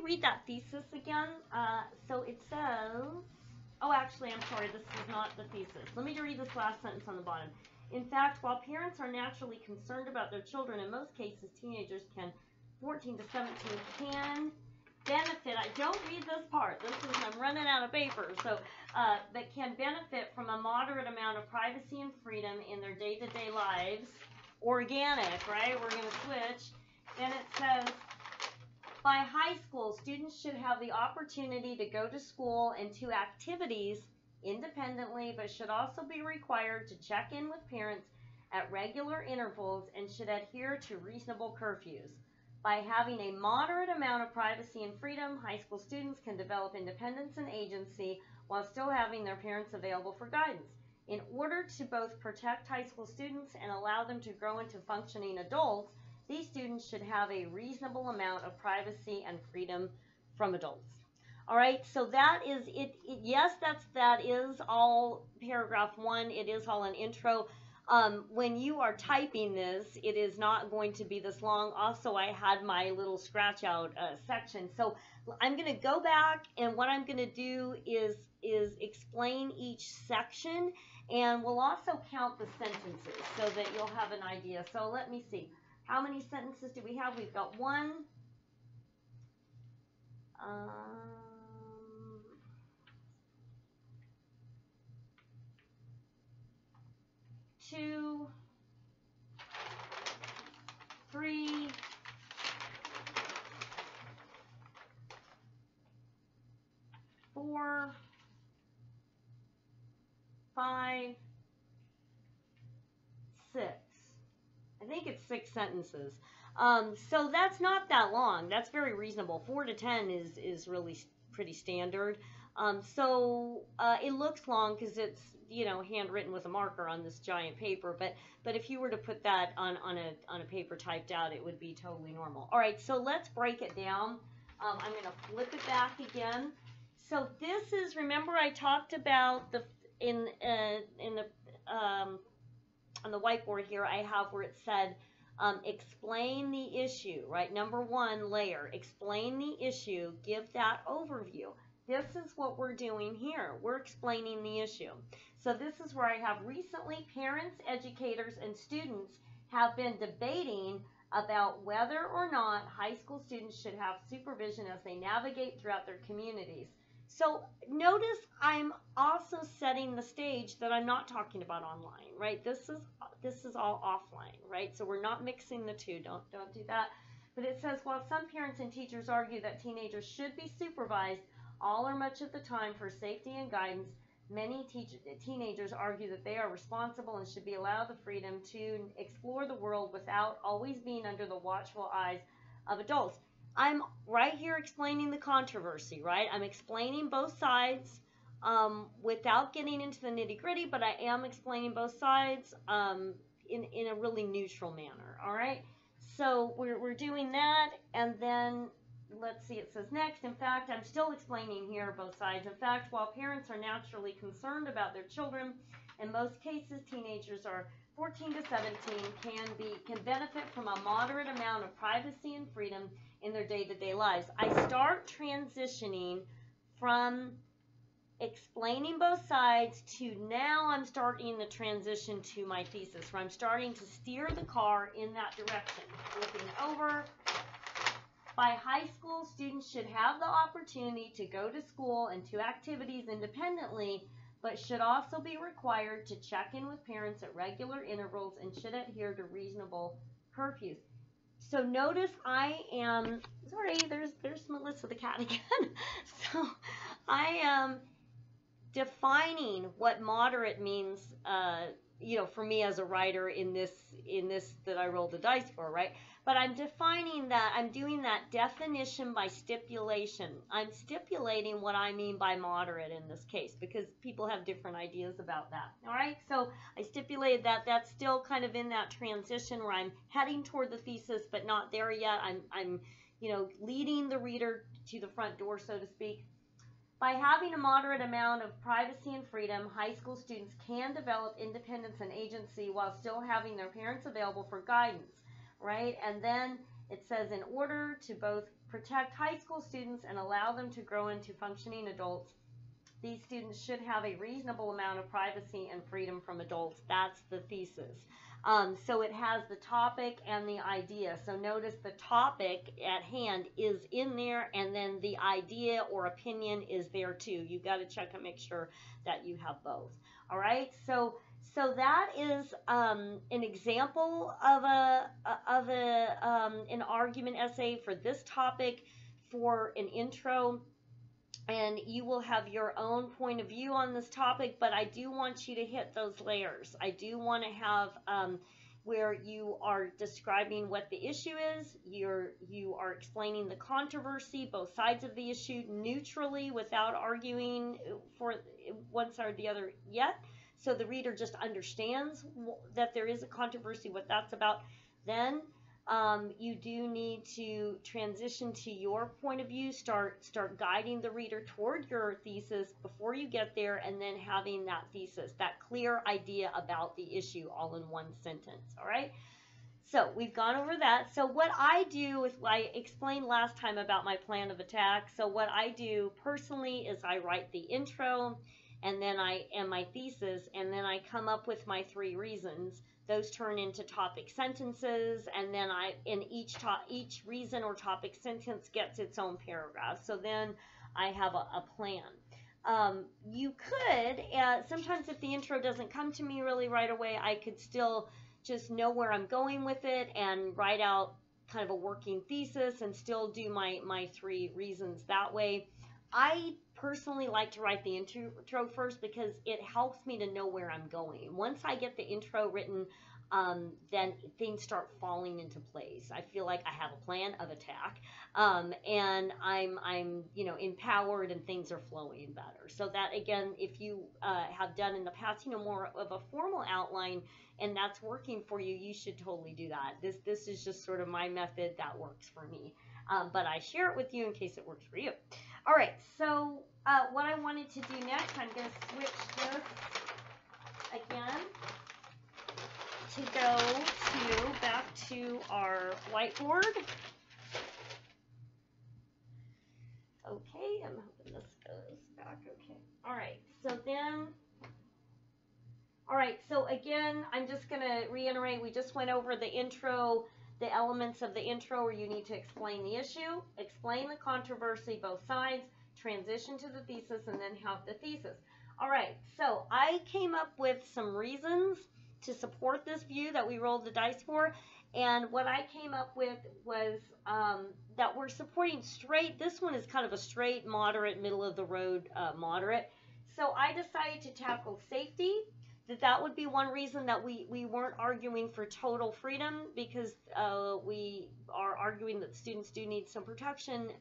read that thesis again. So it says, oh, actually, I'm sorry, this is not the thesis. Let me read this last sentence on the bottom. In fact, while parents are naturally concerned about their children, in most cases, teenagers 14 to 17 can benefit. I don't read this part. I'm running out of paper. So, that can benefit from a moderate amount of privacy and freedom in their day-to-day lives. Organic, right? We're going to switch. Then it says, by high school, students should have the opportunity to go to school and to activities independently, but should also be required to check in with parents at regular intervals and should adhere to reasonable curfews. By having a moderate amount of privacy and freedom, high school students can develop independence and agency while still having their parents available for guidance. In order to both protect high school students and allow them to grow into functioning adults, these students should have a reasonable amount of privacy and freedom from adults. All right, so that is it. Yes, that is all paragraph 1. It is all an intro. When you are typing this, it is not going to be this long. Also, I had my little scratch out section. So I'm going to go back, and what I'm going to do is explain each section, and we'll also count the sentences so that you'll have an idea. So let me see. How many sentences do we have? We've got 1, 2, 3, 4, 5, 6. I think it's 6 sentences. So that's not that long. That's very reasonable. 4 to 10 is really pretty standard. So it looks long because it's, handwritten with a marker on this giant paper. But if you were to put that on a paper typed out, it would be totally normal. All right, so let's break it down. I'm going to flip it back again. So this is, remember I talked about on the whiteboard here, I have where it said, explain the issue, right? Number 1, layer. Explain the issue. Give that overview. This is what we're doing here. We're explaining the issue. So this is where I have recently parents, educators, and students have been debating about whether or not high school students should have supervision as they navigate throughout their communities. So notice I'm also setting the stage that I'm not talking about online, right? This is all offline, right? So we're not mixing the two. Don't do that. But it says, while some parents and teachers argue that teenagers should be supervised all or much of the time for safety and guidance, many teenagers argue that they are responsible and should be allowed the freedom to explore the world without always being under the watchful eyes of adults. I'm right here explaining the controversy, right? I'm explaining both sides without getting into the nitty-gritty, but I am explaining both sides in a really neutral manner, all right? So we're doing that, and then let's see, it says next, in fact, I'm still explaining here both sides. In fact, while parents are naturally concerned about their children, in most cases, teenagers are 14 to 17 can benefit from a moderate amount of privacy and freedom in their day-to-day lives. I start transitioning from explaining both sides to now I'm starting the transition to my thesis, where I'm starting to steer the car in that direction. Looking over, by high school, students should have the opportunity to go to school and to activities independently, but should also be required to check in with parents at regular intervals and should adhere to reasonable curfews. So notice I am, sorry, there's Melissa the cat again. So I am defining what moderate means, for me as a writer in this that I rolled the dice for, right? But I'm defining that, I'm doing that definition by stipulation. I'm stipulating what I mean by moderate in this case because people have different ideas about that. All right, so I stipulated that that's still kind of in that transition where I'm heading toward the thesis but not there yet. I'm leading the reader to the front door, so to speak. By having a moderate amount of privacy and freedom, high school students can develop independence and agency while still having their parents available for guidance, right? And then it says, in order to both protect high school students and allow them to grow into functioning adults. These students should have a reasonable amount of privacy and freedom from adults. That's the thesis. So it has the topic and the idea. So notice the topic at hand is in there, and then the idea or opinion is there too. You've got to check and make sure that you have both. All right. So that is an example of an argument essay for this topic for an intro. And you will have your own point of view on this topic, but I do want you to hit those layers. I do want to have where you are describing what the issue is, you are explaining the controversy, both sides of the issue, neutrally without arguing for one side or the other yet, so the reader just understands that there is a controversy, what that's about. Then you do need to transition to your point of view, start guiding the reader toward your thesis before you get there, and then having that thesis, that clear idea about the issue all in one sentence. All right. So we've gone over that. So what I do is, I explained last time about my plan of attack. So what I do personally is I write the intro, and then my thesis, and then I come up with my 3 reasons. Those turn into topic sentences, and then in each reason or topic sentence gets its own paragraph. So then I have a plan. You could, sometimes if the intro doesn't come to me really right away, I could still just know where I'm going with it and write out kind of a working thesis and still do my 3 reasons that way. I personally like to write the intro first because it helps me to know where I'm going. Once I get the intro written, then things start falling into place. I feel like I have a plan of attack, and I'm empowered, and things are flowing better. So that, again, if you have done in the past more of a formal outline and that's working for you, you should totally do that. This is just sort of my method that works for me, but I share it with you in case it works for you. All right, so what I wanted to do next, I'm going to switch this again to go back to our whiteboard. Okay, I'm hoping this goes back okay. All right, so again, I'm just going to reiterate, we just went over the intro, the elements of the intro where you need to explain the issue, explain the controversy, both sides, transition to the thesis, and then have the thesis. All right, so I came up with some reasons to support this view that we rolled the dice for, and what I came up with was that we're supporting straight. This one is kind of a straight, moderate, middle of the road moderate. So I decided to tackle safety. That would be one reason that we weren't arguing for total freedom, because we are arguing that students do need some protection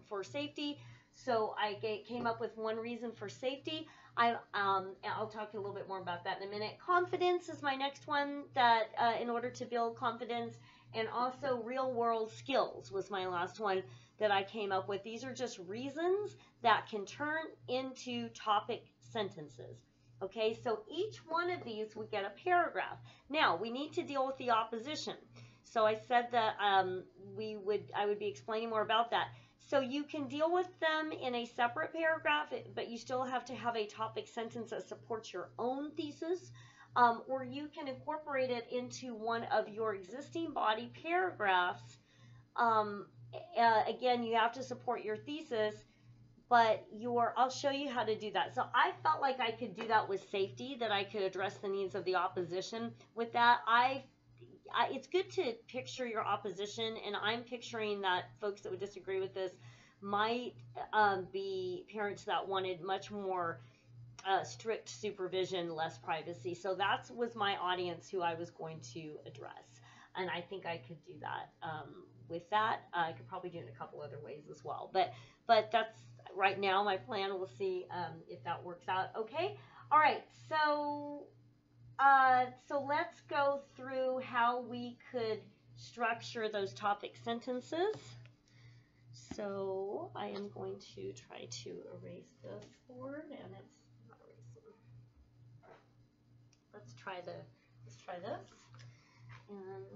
for safety. So I came up with one reason for safety. I'll talk to you a little bit more about that in a minute. Confidence is my next one, that in order to build confidence, and also real world skills was my last one that I came up with. These are just reasons that can turn into topic sentences. Okay, so each one of these would get a paragraph. Now, we need to deal with the opposition. So I said that I would be explaining more about that. So you can deal with them in a separate paragraph, but you still have to have a topic sentence that supports your own thesis, or you can incorporate it into one of your existing body paragraphs. Again, you have to support your thesis, but I'll show you how to do that. So I felt like I could do that with safety, that I could address the needs of the opposition with that. It's good to picture your opposition, and I'm picturing that folks that would disagree with this might be parents that wanted much more strict supervision, less privacy. So that was my audience who I was going to address, and I think I could do that with that. I could probably do it in a couple other ways as well, but that's right now my plan. We'll see if that works out. Okay. All right. So let's go through how we could structure those topic sentences. So I am going to try to erase this board, and it's not erasing. Let's try this, and